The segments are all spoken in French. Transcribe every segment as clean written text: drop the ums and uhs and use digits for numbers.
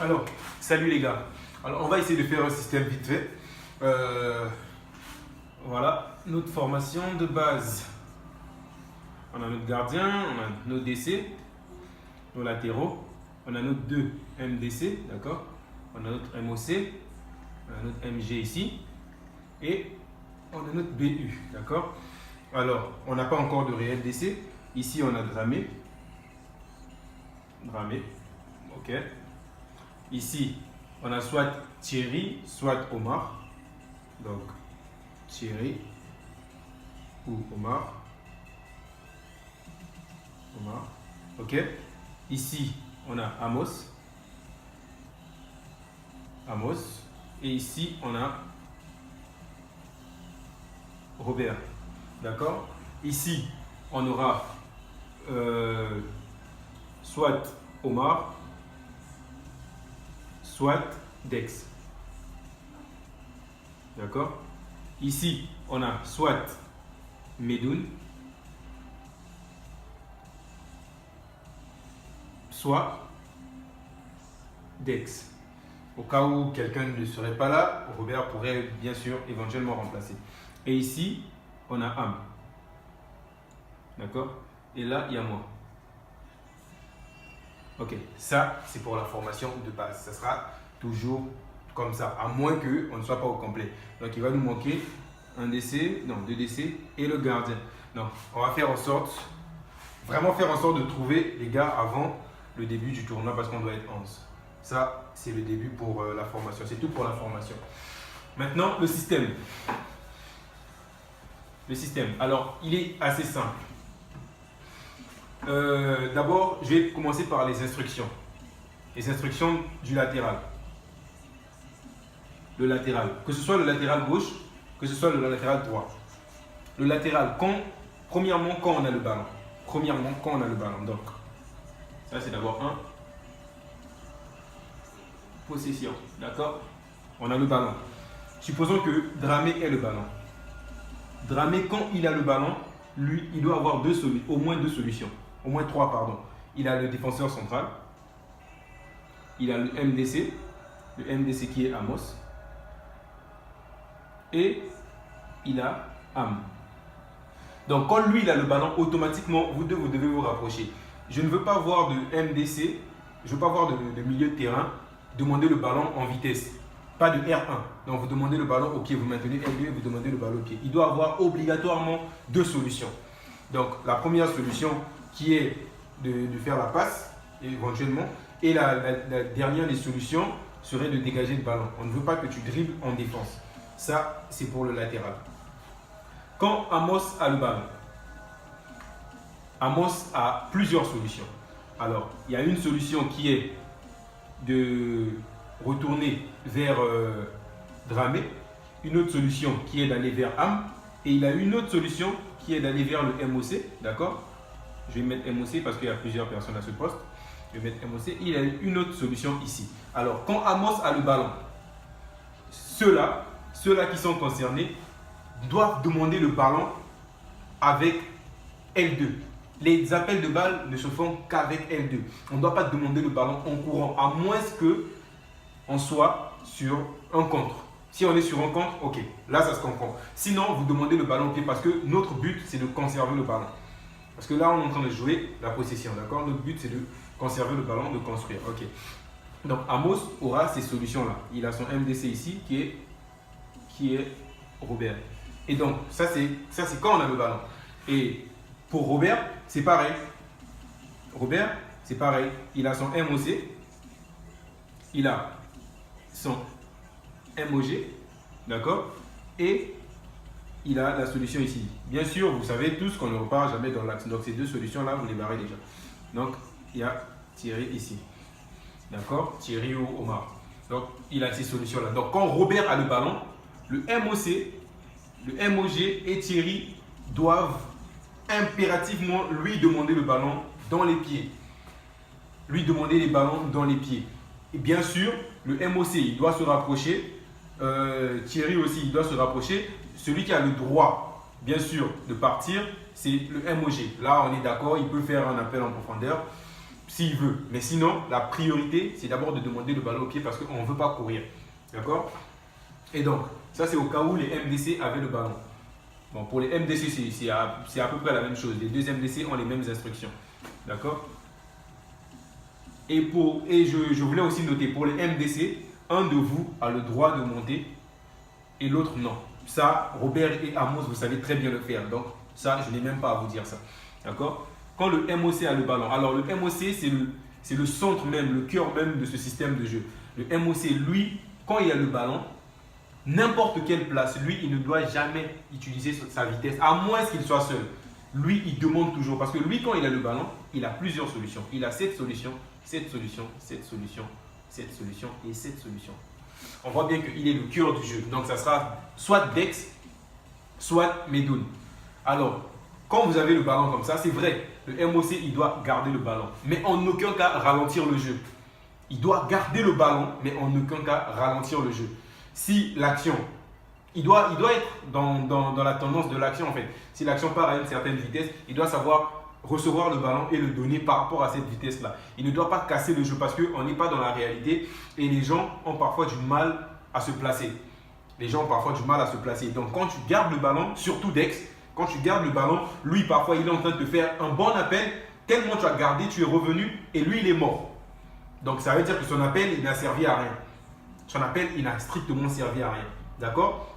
Alors, salut les gars. Alors, on va essayer de faire un système vite fait. Voilà, notre formation de base. On a notre gardien, on a nos DC, nos latéraux. On a notre 2 MDC, d'accord? On a notre MOC, on a notre MG ici. Et on a notre BU, d'accord? Alors, on n'a pas encore de réel DC. Ici, on a Dramé. Dramé, ok. Ici, on a soit Thierry, soit Omar. Donc, Thierry ou Omar. Omar, ok. Ici, on a Amos. Amos. Et ici, on a Robert. D'accord? Ici, on aura soit Omar, soit Dex. D'accord? Ici, on a soit Medoun, soit Dex. Au cas où quelqu'un ne serait pas là, Robert pourrait bien sûr éventuellement remplacer. Et ici, on a Am. D'accord? Et là, il y a moi. Ok, ça, c'est pour la formation de base. Ça sera toujours comme ça, à moins qu'on ne soit pas au complet. Donc, il va nous manquer un DC, non, 2 DC et le gardien. Donc, on va faire en sorte, vraiment faire en sorte de trouver les gars avant le début du tournoi parce qu'on doit être 11. Ça, c'est le début pour la formation. C'est tout pour la formation. Maintenant, le système. Le système. Alors, il est assez simple. D'abord, je vais commencer par les instructions. Les instructions du latéral. Le latéral. Que ce soit le latéral gauche, que ce soit le latéral droit. Le latéral, premièrement, quand on a le ballon. Premièrement, quand on a le ballon. Donc, ça, c'est d'abord un. Possession. D'accord? On a le ballon. Supposons que Dramé ait le ballon. Dramé, quand il a le ballon, lui, il doit avoir au moins deux solutions. Au moins 3, pardon. Il a le défenseur central. Il a le MDC. Le MDC qui est Amos. Et il a Am. Donc, quand lui, il a le ballon, automatiquement, vous devez vous rapprocher. Je ne veux pas voir de MDC, je ne veux pas voir de milieu de terrain demander le ballon en vitesse. Pas de R1. Donc, vous demandez le ballon au pied, vous maintenez L2 et vous demandez le ballon au pied. Il doit avoir obligatoirement deux solutions. Donc, la première solution qui est de faire la passe, éventuellement, et la dernière des solutions serait de dégager le ballon. On ne veut pas que tu dribbles en défense. Ça, c'est pour le latéral. Quand Amos a le ballon, Amos a plusieurs solutions. Alors, il y a une solution qui est de retourner vers Dramé, une autre solution qui est d'aller vers Am, et il a une autre solution qui est d'aller vers le MOC, d'accord? Je vais mettre MOC parce qu'il y a plusieurs personnes à ce poste. Je vais mettre MOC. Il a une autre solution ici. Alors, quand Amos a le ballon, ceux-là qui sont concernés doivent demander le ballon avec L2. Les appels de balles ne se font qu'avec L2. On ne doit pas demander le ballon en courant, à moins qu'on soit sur un contre. Si on est sur un contre, ok, là ça se comprend. Sinon, vous demandez le ballon au pied parce que notre but, c'est de conserver le ballon. Parce que là, on est en train de jouer la possession, d'accord? Notre but, c'est de conserver le ballon, de construire, ok. Donc, Amos aura ces solutions-là. Il a son MDC ici qui est Robert. Et donc, ça c'est quand on a le ballon. Et pour Robert, c'est pareil. Robert, c'est pareil. Il a son MOC. Il a son MOG. D'accord? Et il a la solution ici. Bien sûr, vous savez tous qu'on ne repart jamais dans l'axe. Donc, ces deux solutions-là, vous les barrez déjà. Donc, il y a Thierry ici. D'accord? Thierry ou Omar. Donc, il a ces solutions-là. Donc, quand Robert a le ballon, le MOC, le MOG et Thierry doivent impérativement lui demander le ballon dans les pieds. Lui demander les ballons dans les pieds. Et bien sûr, le MOC, il doit se rapprocher. Thierry aussi, il doit se rapprocher. Celui qui a le droit, bien sûr, de partir, c'est le MOG. Là, on est d'accord, il peut faire un appel en profondeur. s'il veut. Mais sinon, la priorité, c'est d'abord de demander le ballon au pied parce qu'on ne veut pas courir. D'accord? Et donc, ça c'est au cas où les MDC avaient le ballon. Bon, pour les MDC, c'est à peu près la même chose. Les deux MDC ont les mêmes instructions. D'accord? Et je voulais aussi noter, pour les MDC, un de vous a le droit de monter et l'autre non. Ça, Robert et Amos, vous savez très bien le faire. Donc, ça, je n'ai même pas à vous dire ça. D'accord? Quand le MOC a le ballon, alors le MOC, c'est le centre même, le cœur même de ce système de jeu. Le MOC, lui, quand il a le ballon, n'importe quelle place, lui, il ne doit jamais utiliser sa vitesse, à moins qu'il soit seul. Lui, il demande toujours, parce que lui, quand il a le ballon, il a plusieurs solutions. Il a cette solution, cette solution, cette solution, cette solution et cette solution. On voit bien qu'il est le cœur du jeu. Donc, ça sera soit Dex, soit Medoun. Alors, quand vous avez le ballon comme ça, c'est vrai, le MOC, il doit garder le ballon. Mais en aucun cas, ralentir le jeu. Il doit garder le ballon, mais en aucun cas, ralentir le jeu. Si l'action, il doit être dans la tendance de l'action en fait. Si l'action part à une certaine vitesse, il doit savoir recevoir le ballon et le donner par rapport à cette vitesse-là. Il ne doit pas casser le jeu parce qu'on n'est pas dans la réalité et les gens ont parfois du mal à se placer. Les gens ont parfois du mal à se placer. Donc quand tu gardes le ballon, surtout Dex, quand tu gardes le ballon, lui parfois il est en train de te faire un bon appel, tellement tu as gardé, tu es revenu et lui il est mort. Donc ça veut dire que son appel il n'a servi à rien. Son appel il n'a strictement servi à rien. D'accord?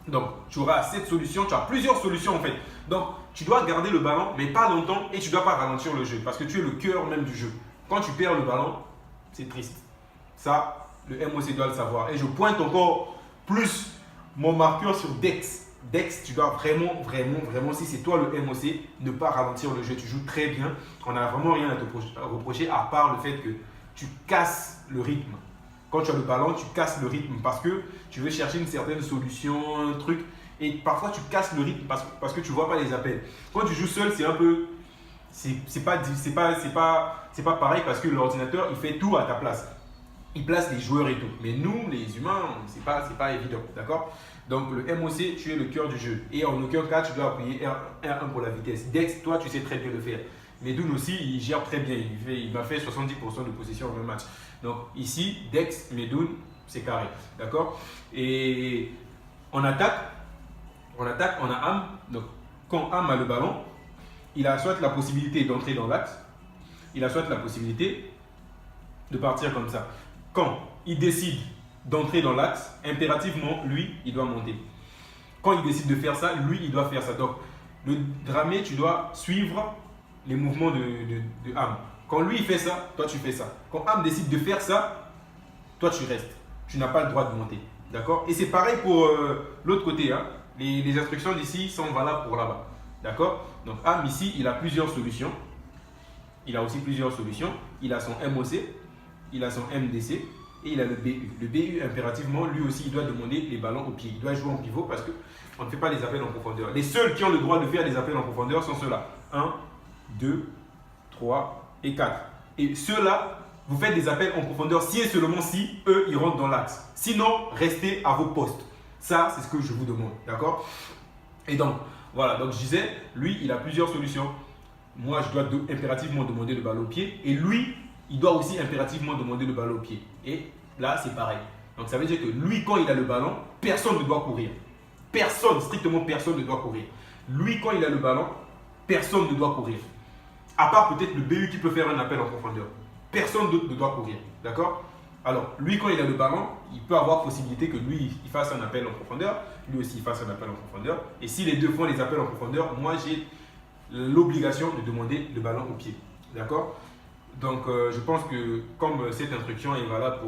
Donc tu auras cette solution, tu as plusieurs solutions en fait. Donc tu dois garder le ballon mais pas longtemps et tu ne dois pas ralentir le jeu parce que tu es le cœur même du jeu. Quand tu perds le ballon, c'est triste. Ça, le MOC doit le savoir. Et je pointe encore plus mon marqueur sur Dex. Dex, tu dois vraiment, si c'est toi le MOC, ne pas ralentir le jeu. Tu joues très bien. On n'a vraiment rien à te reprocher à part le fait que tu casses le rythme. Quand tu as le ballon, tu casses le rythme parce que tu veux chercher une certaine solution, un truc. Et parfois, tu casses le rythme parce que tu ne vois pas les appels. Quand tu joues seul, c'est un peu... C'est pas pareil parce que l'ordinateur, il fait tout à ta place. Il place les joueurs et tout. Mais nous, les humains, c'est pas évident. D'accord? Donc, le MOC, tu es le cœur du jeu. Et en aucun cas, tu dois appuyer R1 pour la vitesse. Dex, toi, tu sais très bien le faire. Medoun aussi, il gère très bien. Il m'a fait 70% de possession en un match. Donc, ici, Dex, Medoun, c'est carré. D'accord? Et en attaque, on a Am. Donc, quand Am a le ballon, il a soit la possibilité d'entrer dans l'axe, il a soit la possibilité de partir comme ça. Quand il décide d'entrer dans l'axe, impérativement, lui, il doit monter. Quand il décide de faire ça, lui, il doit faire ça. Donc, le dramé, tu dois suivre les mouvements de Am. Quand lui, il fait ça, toi, tu fais ça. Quand Am décide de faire ça, toi, tu restes. Tu n'as pas le droit de monter. D'accord? Et c'est pareil pour l'autre côté. Hein. Les instructions d'ici sont valables pour là-bas. D'accord? Donc, Am, ici, il a plusieurs solutions. Il a aussi plusieurs solutions. Il a son MOC, il a son MDC et il a le BU. Le BU, impérativement, lui aussi, il doit demander les ballons au pied. Il doit jouer en pivot parce qu'on ne fait pas les appels en profondeur. Les seuls qui ont le droit de faire des appels en profondeur sont ceux-là. 1, 2, 3 et 4. Et ceux-là, vous faites des appels en profondeur si et seulement si eux, ils rentrent dans l'axe. Sinon, restez à vos postes. Ça, c'est ce que je vous demande. D'accord? Et donc, voilà. Donc, je disais, lui, il a plusieurs solutions. Moi, je dois impérativement demander le ballon au pied. Et lui, il doit aussi impérativement demander le ballon au pied. Et là, c'est pareil. Donc, ça veut dire que lui, quand il a le ballon, personne ne doit courir. Personne, strictement personne ne doit courir. Lui, quand il a le ballon, personne ne doit courir. À part peut-être le BU qui peut faire un appel en profondeur. Personne d'autre ne doit courir. D'accord? Alors, lui, quand il a le ballon, il peut avoir possibilité que lui, il fasse un appel en profondeur. Lui aussi, il fasse un appel en profondeur. Et si les deux font les appels en profondeur, moi, j'ai l'obligation de demander le ballon au pied. D'accord? Donc, je pense que comme cette instruction est valable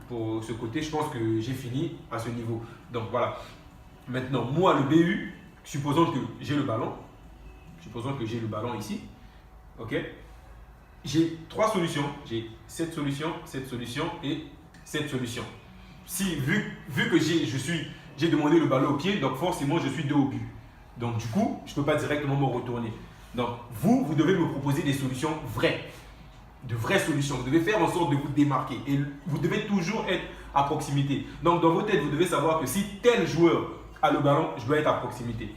pour ce côté, je pense que j'ai fini à ce niveau. Donc, voilà. Maintenant, moi, le BU, supposons que j'ai le ballon. Supposons que j'ai le ballon ici. OK? J'ai trois solutions. J'ai cette solution et cette solution. Si, vu que j'ai demandé le ballon au pied, donc forcément, je suis dos au but. Donc, du coup, je ne peux pas directement me retourner. Donc, vous devez me proposer des solutions vraies. De vraies solutions. Vous devez faire en sorte de vous démarquer. Et vous devez toujours être à proximité. Donc, dans vos têtes, vous devez savoir que si tel joueur a le ballon, je dois être à proximité.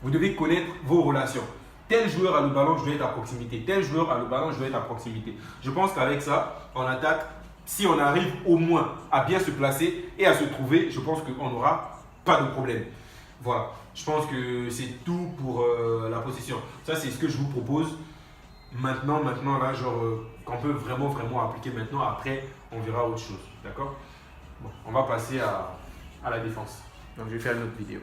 Vous devez connaître vos relations. tel joueur a le ballon, je dois être à proximité. Tel joueur a le ballon, je dois être à proximité. Je pense qu'avec ça, en attaque, si on arrive au moins à bien se placer et à se trouver, je pense qu'on n'aura pas de problème. Voilà, je pense que c'est tout pour la possession. Ça, c'est ce que je vous propose. Maintenant là, genre, qu'on peut vraiment appliquer maintenant. Après, on verra autre chose. D'accord? Bon, on va passer à la défense. Donc, je vais faire une autre vidéo.